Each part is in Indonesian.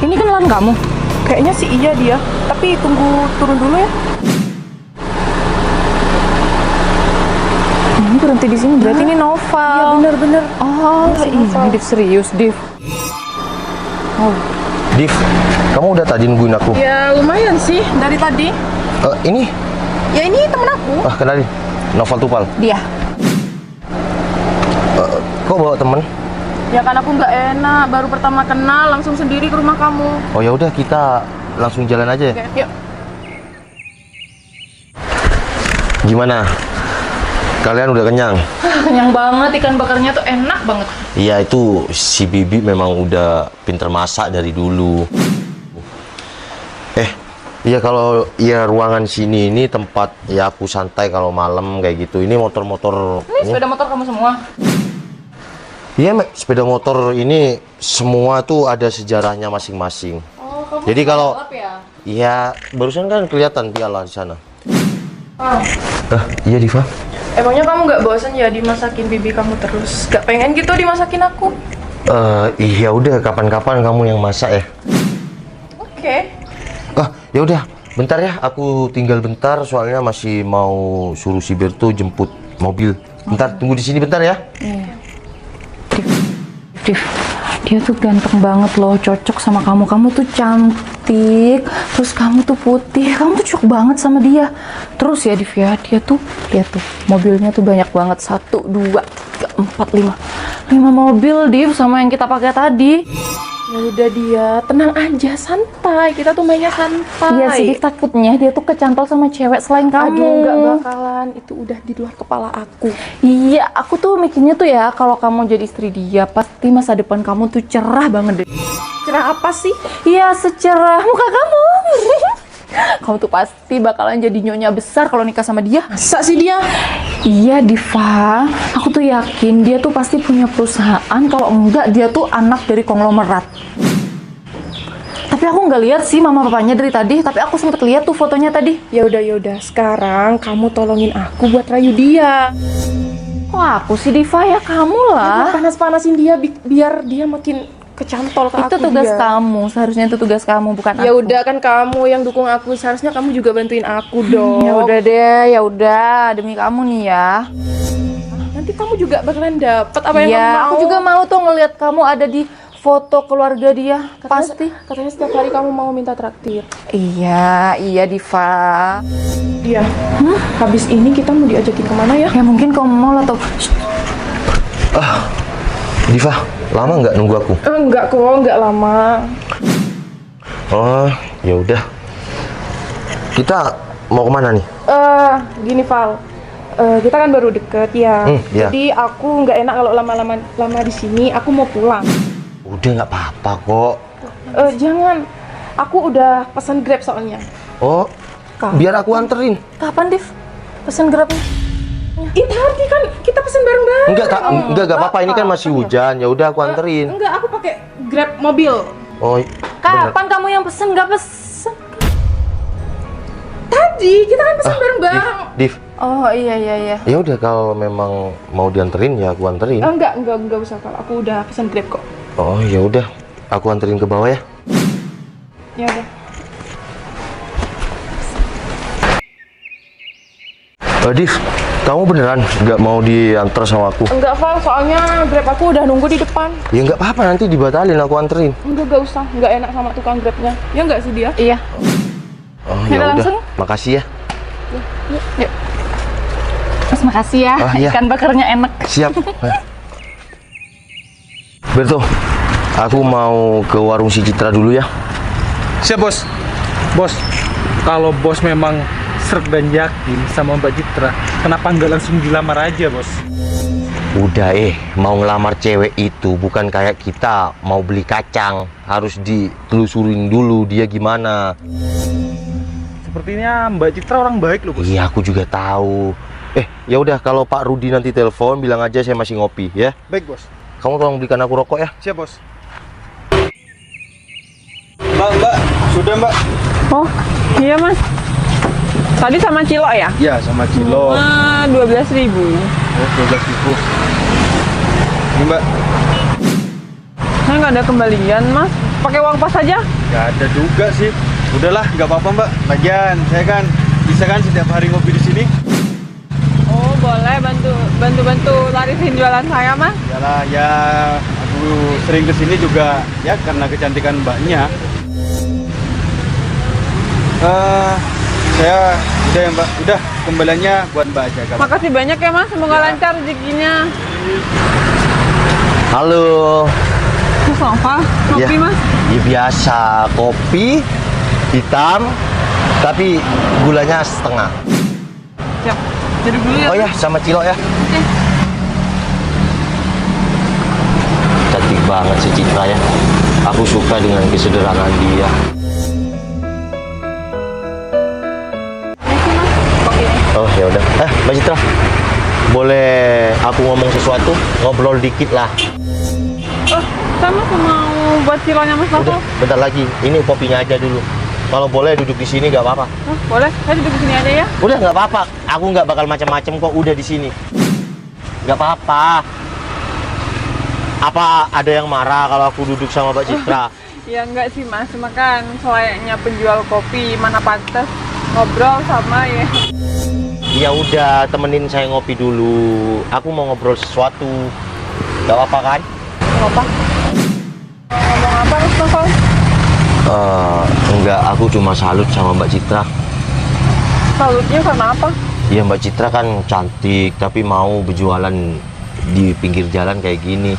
Ini kenalan kamu? Kayaknya sih iya dia. Tapi tunggu turun dulu ya. Ini berhenti di sini. Berarti ini Noval. Iya bener-bener. Oh, ini Div serius, Div. Oh, Div, kamu udah tadi nungguin aku? Ya lumayan sih dari tadi. Ini? Ya ini temen aku. Kenalin, Noval Tupal. dia. Kok bawa temen? Ya kan aku nggak enak. Baru pertama kenal langsung sendiri ke rumah kamu. Oh ya udah, kita langsung jalan aja ya. Oke, yuk. Gimana? Kalian udah kenyang? Kenyang banget, ikan bakarnya tuh enak banget. Iya, itu si Bibi memang udah pinter masak dari dulu. Iya, kalau ya ruangan sini ini tempat ya aku santai kalau malam kayak gitu. Ini motor-motor. Ini sepeda motor kamu semua. Iya, sepeda motor ini semua tuh ada sejarahnya masing-masing. Oh, kamu Jadi kalau balap ya? iya, barusan kan kelihatan piala di sana. Oh. Iya Diva. Emangnya kamu nggak bosan ya dimasakin bibi kamu terus? Gak pengen gitu dimasakin aku? Iya udah, kapan-kapan kamu yang masak ya. Oke. Ya udah, bentar ya, aku tinggal bentar soalnya masih mau suruh si Berto jemput mobil. Bentar, tunggu di sini bentar ya. Div, dia tuh ganteng banget loh, cocok sama kamu. Kamu tuh cantik, terus kamu tuh putih, kamu tuh cocok banget sama dia. Terus ya Div ya, dia tuh, lihat tuh, mobilnya tuh banyak banget. 1, 2, 3, 4, 5. 5 mobil Div sama yang kita pakai tadi. Ya udah dia, tenang aja, santai. Kita tuh mainnya santai. Iya sih, Div, takutnya dia tuh kecantol sama cewek selain kamu. Aduh, nggak bakalan. Itu udah di luar kepala aku. Iya, aku tuh mikirnya tuh ya, kalau kamu jadi istri dia, pasti masa depan kamu tuh cerah banget deh. Cerah apa sih? Iya, secerah muka kamu. Kamu tuh pasti bakalan jadi nyonya besar kalau nikah sama dia. Masa sih dia? Iya, Diva. Aku tuh yakin dia tuh pasti punya perusahaan. Kalau enggak, dia tuh anak dari konglomerat. Tapi aku nggak lihat sih mama papanya dari tadi. Tapi aku sempet lihat tuh fotonya tadi. Ya udah. Sekarang kamu tolongin aku buat rayu dia. Kok aku sih, Diva? Ya kamu lah. Panas-panasin dia biar dia makin kecantol ke Itu aku. tugas dia. kamu. Seharusnya itu tugas kamu, bukan Ya aku. udah, kan kamu yang dukung aku. Seharusnya kamu juga bantuin aku dong. Ya udah deh, ya udah, demi kamu nih ya. Nanti kamu juga bakalan dapet apa yang Iya, kamu mau. aku juga mau tuh ngelihat kamu ada di foto keluarga dia. Pasti. Katanya setiap hari kamu mau minta traktir. Iya, Diva. Iya. Habis ini kita mau diajakin kemana ya? Ya mungkin kamu mau lah tuh. Diva, lama nggak nunggu aku? Enggak kok, enggak lama. Oh, ya udah. Kita mau kemana nih? Gini Val. Kita kan baru deket ya. Iya. Jadi aku nggak enak kalau lama di sini. Aku mau pulang. Udah, nggak apa-apa kok. Jangan. Aku udah pesan Grab soalnya. Oh, biar aku anterin. Kapan, Div? Pesen Grabnya? Itu tadi kan kita pesen bareng-bareng. Enggak apa-apa, ini kan masih hujan. Ya udah aku anterin. Enggak, aku pakai Grab mobil. Oh, Kapan kamu yang pesen? Nggak pesen. Tadi kita kan pesen bareng-bareng. Div. Oh iya. Ya udah, kalau memang mau dianterin ya aku anterin. Enggak usah Val. Aku udah pesen Grab kok. Oh, ya udah. Aku anterin ke bawah ya. Ya udah. Div, kamu beneran nggak mau diantar sama aku? Enggak Val, soalnya Grab aku udah nunggu di depan. Ya nggak apa-apa, nanti dibatalin, aku anterin. Enggak usah. Enggak enak sama tukang Grabnya. Ya enggak sih dia? Iya. Oh, Yaudah, ya udah. langsung. Makasih ya. Yuk. Mas, makasih ya. Iya. Ikan bakarnya enak. Siap. Berto, aku mau ke warung si Citra dulu ya. Siap bos. Bos, kalau bos memang serg dan yakin sama Mbak Citra, kenapa nggak langsung dilamar aja bos? Udah mau ngelamar cewek itu bukan kayak kita mau beli kacang. Harus ditelusurin dulu dia gimana. Sepertinya Mbak Citra orang baik loh bos. Iya, aku juga tahu. Ya udah, kalau Pak Rudi nanti telepon bilang aja saya masih ngopi ya. Baik bos. Kamu tolong belikan aku rokok ya. Siap bos. Mbak, sudah mbak. Oh, iya mas. Tadi sama Cilo ya? Ya, sama Cilo. 12.000. Oh, 12.000. Ini mbak. Saya nggak ada kembalian mas. pakai uang pas aja? Gak ada juga sih. Udahlah, nggak apa-apa Mbak. Lagian saya kan bisa kan setiap hari ngopi di sini. Oh boleh, bantu larisin jualan saya mas. Yalah, ya aku sering kesini juga ya karena kecantikan Mbaknya. Saya udah ya Mbak, udah kembaliannya buat Mbak aja. Makasih banyak ya mas, semoga lancar rezekinya. Halo. Mas Noval, kopi Ya. mas. Ya biasa, kopi hitam tapi gulanya setengah. Siap, jadi dulu ya. Oh ya, sama cilok ya. Cantik banget si Citra ya. Aku suka dengan kesederhanaan dia. Makasih mas, kopinya. Oh ya udah. Mbak Citra, boleh aku ngomong sesuatu? Ngobrol dikit lah. Oh, saya mas mau buat ciloknya mas Udah, Noval. bentar lagi. Ini kopinya aja dulu. Kalau boleh duduk di sini nggak apa-apa. Oh, boleh, saya duduk di sini aja ya. Udah nggak apa-apa. Aku nggak bakal macam-macam kok. Udah di sini. Nggak apa-apa. Apa ada yang marah kalau aku duduk sama Mbak Citra? Ya enggak sih mas, cuma kan selayaknya penjual kopi mana pantas ngobrol sama ya. Ya udah, temenin saya ngopi dulu. Aku mau ngobrol sesuatu. Nggak apa-apa kan? Apa? Ngomong apa mas Noval? Enggak, aku cuma salut sama Mbak Citra. Salutnya karena apa? Ya Mbak Citra kan cantik, tapi mau berjualan di pinggir jalan kayak gini.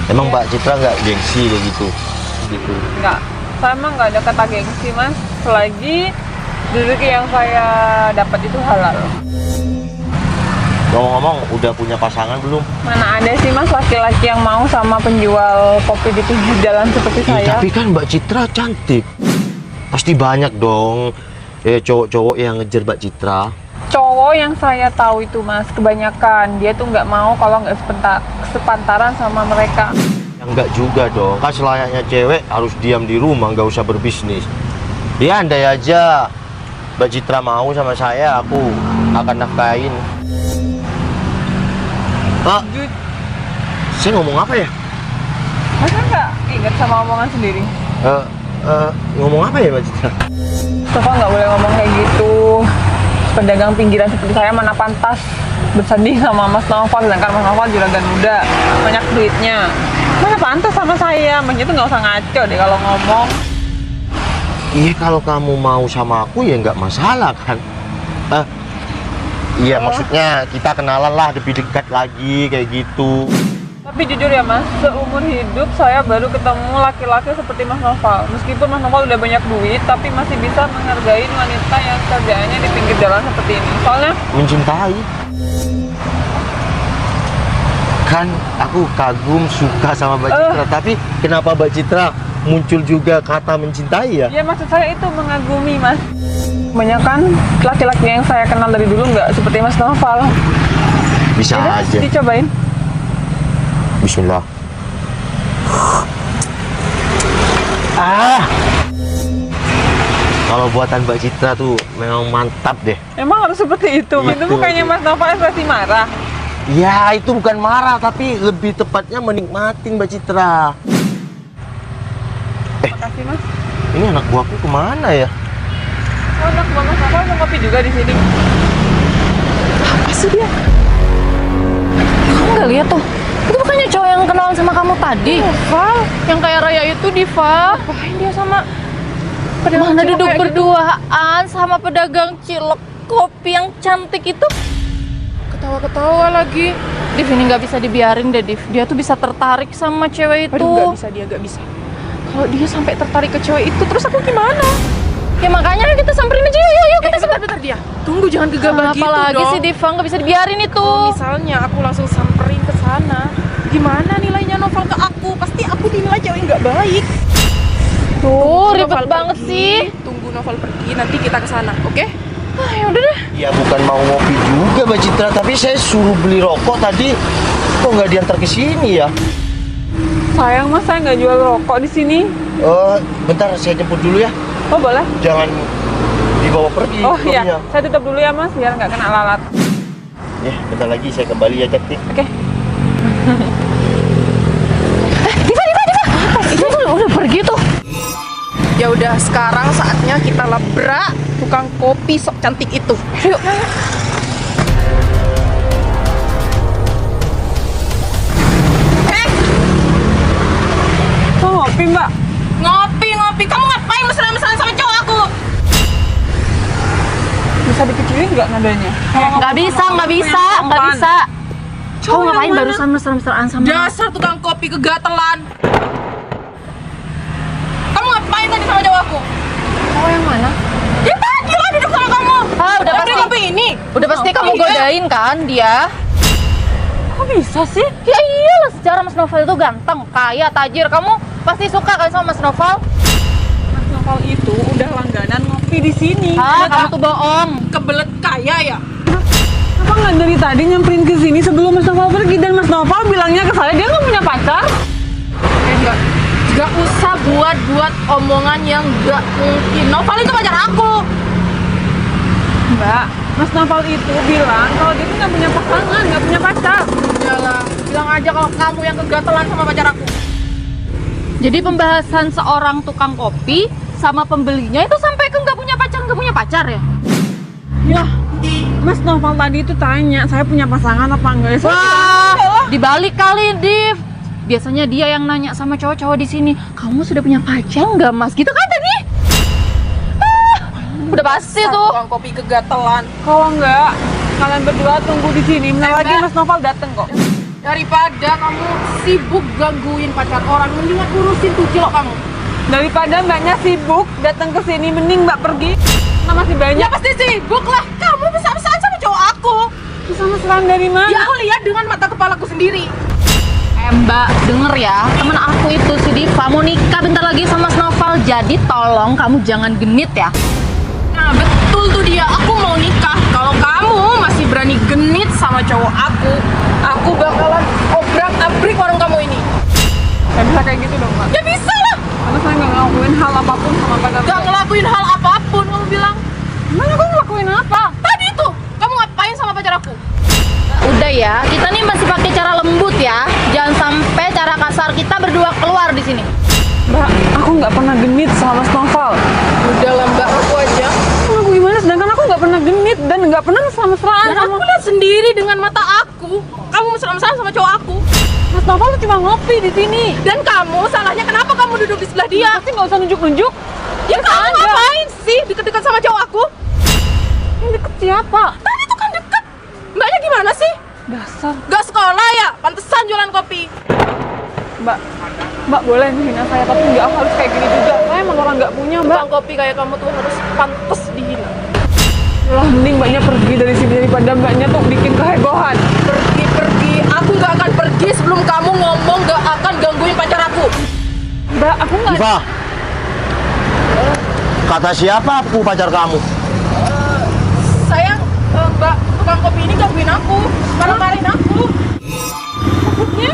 Emang Mbak Citra nggak gengsi kayak gitu? Gitu. Enggak, saya emang nggak ada kata gengsi mas. Selagi rezeki yang saya dapat itu halal. Ngomong-ngomong, udah punya pasangan belum? Mana ada sih mas laki-laki yang mau sama penjual kopi di pinggir jalan seperti Ih, saya? tapi kan Mbak Citra cantik. Pasti banyak dong cowok-cowok yang ngejar Mbak Citra. Cowok yang saya tahu itu mas, kebanyakan dia tuh nggak mau kalau nggak sepantaran sama mereka. Ya enggak juga dong, kan selayaknya cewek harus diam di rumah, nggak usah berbisnis. Ya andai aja Mbak Citra mau sama saya, aku akan nafkahin. Jujur, Saya ngomong apa ya? masa nggak ingat sama omongan sendiri? Ngomong apa ya Mbak Citra? Noval nggak boleh ngomong kayak gitu. Pedagang pinggiran seperti saya mana pantas bersanding sama Mas Noval, sedangkan Mas Noval juragan muda, banyak duitnya. Mana pantas sama saya? Mas itu nggak usah ngaco deh kalau ngomong. Iya, kalau kamu mau sama aku ya nggak masalah kan? Iya, maksudnya kita kenalan lah, lebih dekat lagi kayak gitu. Tapi jujur ya mas, seumur hidup saya baru ketemu laki-laki seperti Mas Noval. Meskipun Mas Noval udah banyak duit, tapi masih bisa menghargai wanita yang kerjaannya di pinggir jalan seperti ini. Soalnya Mencintai. Kan aku kagum, suka sama Mbak Citra. Tapi kenapa Mbak Citra muncul juga kata mencintai ya? ya maksud saya itu mengagumi mas. Kebanyakan laki-laki yang saya kenal dari dulu nggak seperti Mas Noval. Bisa Yaudah, aja. dicobain. Bismillah. Kalau buatan Mbak Citra tuh memang mantap deh. Emang harus seperti itu? Itu, Itu bukannya Mas Noval ekspresi marah? Ya, itu bukan marah, tapi lebih tepatnya menikmati Mbak Citra. Makasih mas. Ini anak buahku kemana ya? Oh, anak Mas Noval mau kopi juga di sini. Apa sih dia? Kamu nggak lihat tuh? Itu bukannya cowok yang kenalan sama kamu tadi? Diva, yang kayak Raya itu Diva. Ngapain dia sama pedagang Mana cilok duduk kayak gitu? berduaan sama pedagang cilok kopi yang cantik itu? Ketawa-ketawa lagi. Div, ini nggak bisa dibiarin deh, Div. Dia tuh bisa tertarik sama cewek itu. Aduh, nggak bisa dia, nggak bisa. Kalau dia sampai tertarik ke cewek itu, terus aku gimana? Ya makanya kita samperin aja, yuk kita Bentar dia. Tunggu, jangan gegabah gitu Apalagi dong. sih Diva, nggak bisa dibiarin itu. Kalau misalnya aku langsung samperin ke sana, gimana nilainya Noval ke aku? Pasti aku dinilai cewek nggak baik. Tuh, ribet Noval banget pergi, sih. Tunggu Noval pergi, nanti kita ke sana, oke? Ah, ya udah deh. Ya bukan mau ngopi juga Mbak Citra, tapi saya suruh beli rokok tadi. Kok nggak diantar ke sini ya? Sayang mas, saya nggak jual rokok di sini. Bentar, saya jemput dulu ya. Oh boleh? Jangan dibawa pergi. Oh iya, kopinya. saya tutup dulu ya mas, biar nggak kena lalat. Ya, bentar lagi saya kembali ya, cantik. Oke. Diva. Itu tuh udah pergi tuh. Ya udah, sekarang saatnya kita labrak tukang kopi sok cantik itu. Yuk. Oh, ngopi mbak. Ngopi. Kamu ngapain mesra-mesraan sama cowok aku? Bisa dikecilin nggak nadanya? Nggak bisa. Kamu ngapain barusan mesra-mesraan sama? Dasar tukang kopi kegatelan. Kamu ngapain tadi sama cowok aku? Cowok yang mana? Dia tadi lah duduk sama kamu. Ah, udah Tapi pasti. kopi ini. Udah pasti kamu Iya. godain kan dia? Kok bisa sih? Ya iyalah, secara Mas Novel itu ganteng, kaya, tajir. Kamu pasti suka kan sama Mas Novel? Mas Novel itu udah langganan ngopi di sini. Ah, kamu tuh bohong. Kebelet kaya ya. Kenapa nggak dari tadi nyamperin ke sini sebelum Mas Novel pergi, dan Mas Novel bilangnya ke saya dia nggak punya pacar? Gak usah buat omongan yang gak mungkin. Novel itu pacar aku. Mbak, Mas Novel itu bilang kalau dia tuh nggak punya pasangan, nggak punya pacar. Yalah, bilang aja kalau kamu yang kegatelan sama pacar aku. Jadi pembahasan seorang tukang kopi sama pembelinya itu sampai ke nggak punya pacar ya? Ya, Mas Novel tadi itu tanya saya punya pasangan apa enggak ya? Wah, dibalik kali, Div. Biasanya dia yang nanya sama cowok-cowok di sini, kamu sudah punya pacar nggak, Mas? Gitu kan tadi? Udah pasti tuh. Tukang kopi kegatelan. Kalau enggak, kalian berdua tunggu di sini. Bentar lagi Mas Novel dateng kok. Daripada kamu sibuk gangguin pacar orang, mendingan urusin tuh cilok kamu. Daripada mbaknya sibuk datang ke sini, mending mbak pergi. Karena masih banyak. Ya pasti sibuk lah. Kamu besar-besaran sama cowok aku. Bisa mesraan dari mana? Ya aku lihat dengan mata kepalaku sendiri. Mbak, denger ya, temen aku itu si Diva mau nikah bentar lagi sama Mas Novel. Jadi tolong kamu jangan genit ya. Nah betul tuh dia, aku mau nikah. Kalau kamu masih berani genit sama cowok aku bakalan obrak-abrik warung kamu ini. Gak bisa kayak gitu dong mbak. Ya bisa lah. Karena saya nggak ngelakuin hal apapun sama pacar Gak saya. ngelakuin hal apapun, kamu bilang. Emang aku ngelakuin apa? Tadi tuh, kamu ngapain sama pacar aku? Udah ya, kita nih masih pakai cara lembut ya. Jangan sampai cara kasar kita berdua keluar di sini. Mbak, aku nggak pernah genit sama Mas Novel. Udah lah mbak, aku aja. Aku gimana? Sedangkan aku nggak pernah genit dan nggak pernah mesra-mesraan Dan sama aku lihat sendiri dengan mata aku. Kamu mesra-mesraan sama cowok aku. Mas Novel tuh cuma ngopi di sini. Dan kamu, salahnya kenapa kamu duduk di sebelah dia? Pasti nggak usah nunjuk-nunjuk. Ya kamu ngapain sih deket-deket sama cowok aku? Yang deket siapa? Tadi tuh kan deket. Mbaknya gimana sih? Dasar. Gak sekolah ya? Pantesan jualan kopi. Mbak boleh menghina saya, tapi nggak harus kayak gini juga. Saya emang orang nggak punya, Mbak. Tukang kopi kayak kamu tuh harus pantes dihina. Lah, mending mbaknya pergi dari sini daripada mbaknya tuh bikin kehebohan. Pergi. Aku gak akan pergi sebelum kamu ngomong gak akan gangguin pacar aku. Mbak, aku nggak. Diva, kata siapa aku pacar kamu? Sayang, mbak tukang kopi ini gangguin aku. Marah-marahin aku. Maksudnya?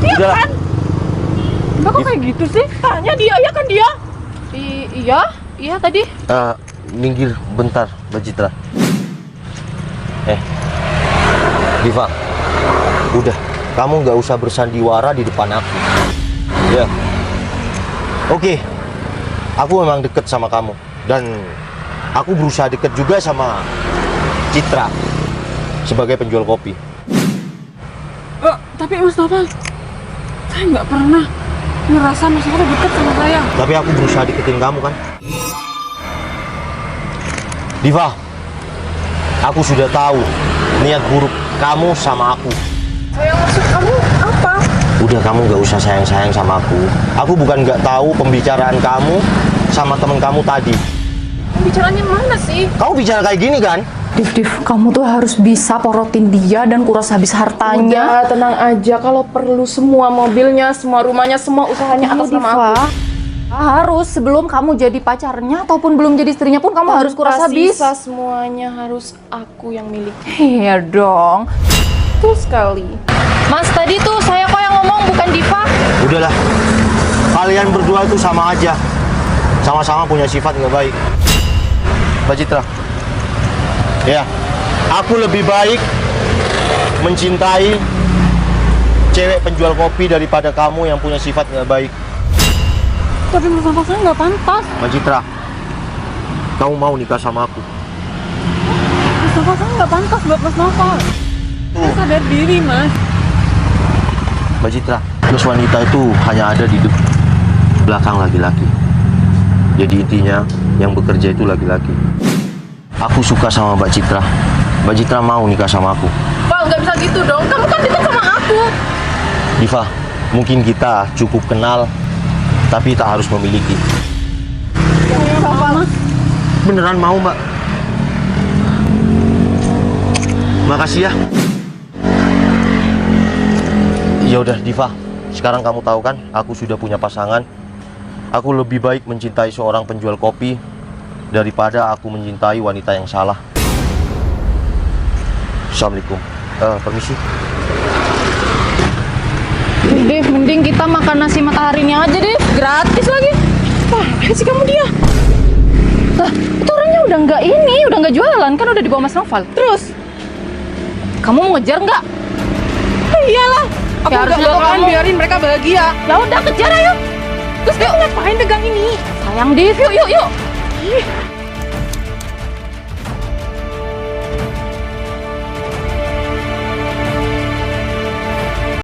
Iya Udah lah. kan? Mbak kok kayak gitu sih? Tanya dia, ya kan dia? Iya tadi. Minggir bentar, Mbak Citra. Diva, udah, kamu nggak usah bersandiwara di depan aku. Ya, oke, aku memang deket sama kamu dan aku berusaha deket juga sama Citra sebagai penjual kopi. Tapi Mas Novel, saya nggak pernah ngerasa Mas Novel deket sama saya. Tapi aku berusaha deketin kamu kan. Diva, aku sudah tahu niat buruk kamu sama aku. Sayang, maksud kamu apa? Udah, kamu nggak usah sayang-sayang sama aku. Aku bukan nggak tahu pembicaraan kamu sama temen kamu tadi. Pembicaranya mana sih? Kamu bicara kayak gini kan? Div, kamu tuh harus bisa porotin dia dan kuras habis hartanya. Udah, tenang aja. Kalau perlu semua mobilnya, semua rumahnya, semua usahanya atas nama aku. Harus sebelum kamu jadi pacarnya ataupun belum jadi istrinya pun kamu harus kuras habis. Sisa semuanya harus aku yang miliki. Iya dong. Betul sekali. Mas, tadi tuh saya kok yang ngomong, bukan Diva. Udahlah, kalian berdua itu sama aja. Sama-sama punya sifat nggak baik. Mbak Citra, ya, aku lebih baik mencintai cewek penjual kopi daripada kamu yang punya sifat nggak baik. Tapi Mas Noval saya nggak pantas. Mbak Citra, kamu mau nikah sama aku? Mas Noval saya nggak pantas buat Mas Noval. Saya sadar diri, Mas. Mbak Citra, terus wanita itu hanya ada di belakang laki-laki. Jadi intinya yang bekerja itu laki-laki. Aku suka sama Mbak Citra. Mbak Citra mau nikah sama aku. Val, nggak bisa gitu dong. Kamu kan dekat sama aku. Diva, mungkin kita cukup kenal, tapi tak harus memiliki. Mas. Beneran mau, Mbak? Makasih ya. Ya udah, Diva. Sekarang kamu tahu kan, aku sudah punya pasangan. Aku lebih baik mencintai seorang penjual kopi daripada aku mencintai wanita yang salah. Assalamualaikum. Permisi. Dev, mending kita makan nasi mataharinya aja deh, gratis lagi. Wah, apa sih kamu dia? Lah, itu orangnya udah nggak jualan, kan udah dibawa Mas Noval. Terus, kamu mau ngejar nggak? Iyalah. Aku Ya, nggak harusnya bakalan kamu- biarin mereka bahagia. Ya udah kejar ayo. Terus kamu ngapain pegang ini? Sayang Dev, yuk.